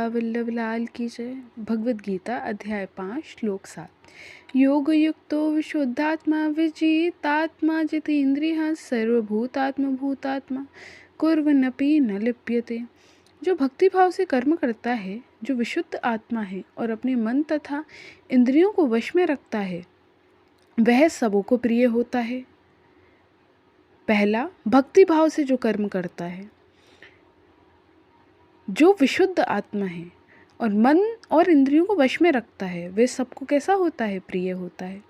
वल्लभ लाल की जय। भगवद गीता अध्याय 5 श्लोक 7। योग युक्तो विशुद्धात्मा विजितात्मा जितेन्द्रियः सर्वभूतात्म भूतात्मा कुर्वन्नपि न लिप्यते। जो भक्ति भाव से कर्म करता है, जो विशुद्ध आत्मा है और अपने मन तथा इंद्रियों को वश में रखता है, वह सबों को प्रिय होता है। पहला, भक्ति भाव से जो कर्म करता है, जो विशुद्ध आत्मा है और मन और इंद्रियों को वश में रखता है, वे सबको कैसा होता है? प्रिय होता है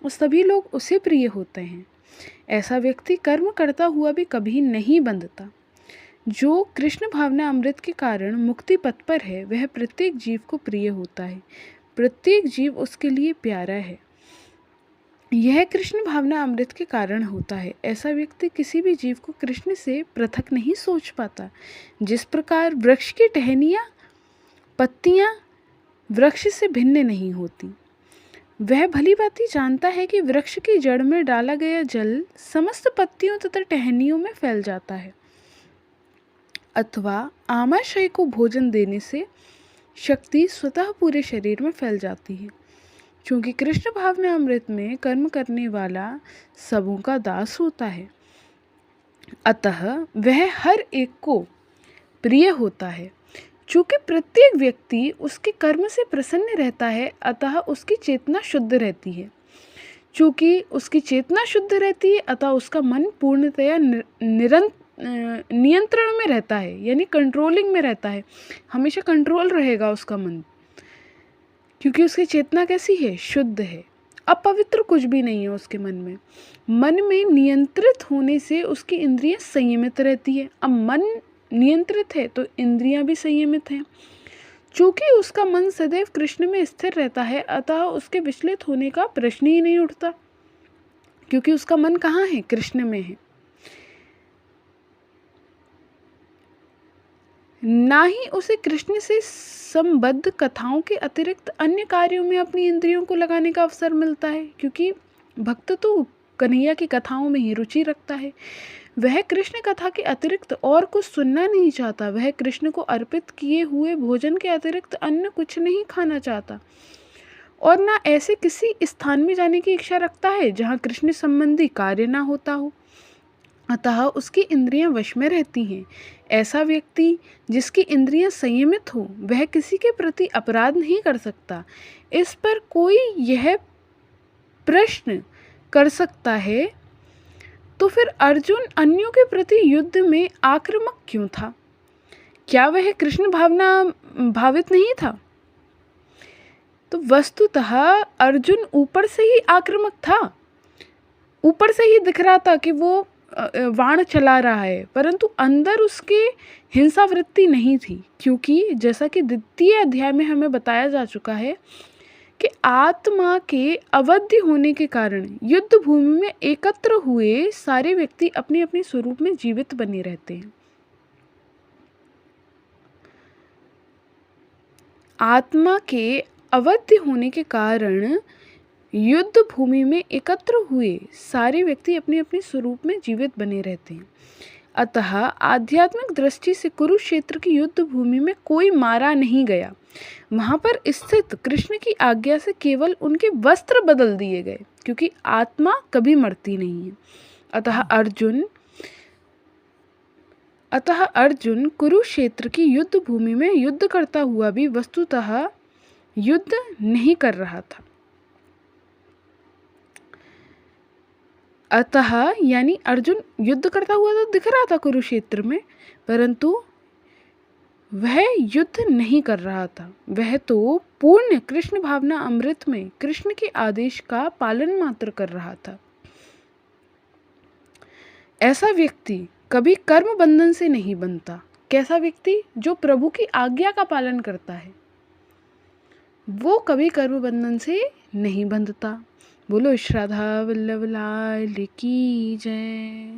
और सभी लोग उसे प्रिय होते हैं। ऐसा व्यक्ति कर्म करता हुआ भी कभी नहीं बंधता। जो कृष्ण भावना अमृत के कारण मुक्ति पथ पर है, वह प्रत्येक जीव को प्रिय होता है। प्रत्येक जीव उसके लिए प्यारा है। यह कृष्ण भावना अमृत के कारण होता है। ऐसा व्यक्ति किसी भी जीव को कृष्ण से पृथक नहीं सोच पाता। जिस प्रकार वृक्ष की टहनियाँ, पत्तियाँ वृक्ष से भिन्न नहीं होती, वह भली भांति जानता है कि वृक्ष की जड़ में डाला गया जल समस्त पत्तियों तथा टहनियों में फैल जाता है, अथवा आमाशय को भोजन देने से शक्ति स्वतः पूरे शरीर में फैल जाती है। क्योंकि कृष्ण भावना अमृत में कर्म करने वाला सबों का दास होता है, अतः वह हर एक को प्रिय होता है। चूँकि प्रत्येक व्यक्ति उसके कर्म से प्रसन्न रहता है, अतः उसकी चेतना शुद्ध रहती है। चूँकि उसकी चेतना शुद्ध रहती है, अतः उसका मन पूर्णतया नियंत्रण में रहता है, यानी कंट्रोलिंग में रहता है। हमेशा कंट्रोल रहेगा उसका मन, क्योंकि उसकी चेतना कैसी है? शुद्ध है। अपवित्र कुछ भी नहीं है उसके मन में। मन में नियंत्रित होने से उसकी इंद्रियां संयमित रहती है। अब मन नियंत्रित है तो इंद्रियां भी संयमित हैं। चूँकि उसका मन सदैव कृष्ण में स्थिर रहता है, अतः उसके विचलित होने का प्रश्न ही नहीं उठता, क्योंकि उसका मन कहाँ है? कृष्ण में है। ना ही उसे कृष्ण से संबद्ध कथाओं के अतिरिक्त अन्य कार्यों में अपनी इंद्रियों को लगाने का अवसर मिलता है, क्योंकि भक्त तो कन्हैया की कथाओं में ही रुचि रखता है। वह कृष्ण कथा के अतिरिक्त और कुछ सुनना नहीं चाहता। वह कृष्ण को अर्पित किए हुए भोजन के अतिरिक्त अन्य कुछ नहीं खाना चाहता और ना ऐसे किसी स्थान में जाने की इच्छा रखता है जहाँ कृष्ण संबंधी कार्य ना होता हो। अतः उसकी इंद्रियां वश में रहती हैं। ऐसा व्यक्ति जिसकी इंद्रियां संयमित हो, वह किसी के प्रति अपराध नहीं कर सकता। इस पर कोई यह प्रश्न कर सकता है, तो फिर अर्जुन अन्यों के प्रति युद्ध में आक्रामक क्यों था? क्या वह कृष्ण भावना भावित नहीं था? तो वस्तुतः अर्जुन ऊपर से ही आक्रामक था। ऊपर से ही दिख रहा था कि वो वाण चला रहा है, परंतु अंदर उसके हिंसा वृत्ति नहीं थी। क्योंकि जैसा कि द्वितीय अध्याय में हमें बताया जा चुका है कि आत्मा के अवध्य होने के कारण युद्ध भूमि में एकत्र हुए सारे व्यक्ति अपने अपने स्वरूप में जीवित बने रहते हैं। आत्मा के अवध्य होने के कारण युद्ध भूमि में एकत्र हुए सारे व्यक्ति अपने अपने स्वरूप में जीवित बने रहते हैं। अतः आध्यात्मिक दृष्टि से कुरुक्षेत्र की युद्ध भूमि में कोई मारा नहीं गया। वहाँ पर स्थित कृष्ण की आज्ञा से केवल उनके वस्त्र बदल दिए गए, क्योंकि आत्मा कभी मरती नहीं है। अतः अर्जुन कुरुक्षेत्र की युद्ध भूमि में युद्ध करता हुआ भी वस्तुतः युद्ध नहीं कर रहा था। अतः यानी अर्जुन युद्ध करता हुआ तो दिख रहा था कुरुक्षेत्र में, परंतु वह युद्ध नहीं कर रहा था। वह तो पूर्ण कृष्ण भावना अमृत में कृष्ण के आदेश का पालन मात्र कर रहा था। ऐसा व्यक्ति कभी कर्म बंधन से नहीं बंधता। कैसा व्यक्ति? जो प्रभु की आज्ञा का पालन करता है, वो कभी कर्म बंधन से नहीं बंधता। बोलो श्रद्धा वल्लभ लाल की जय।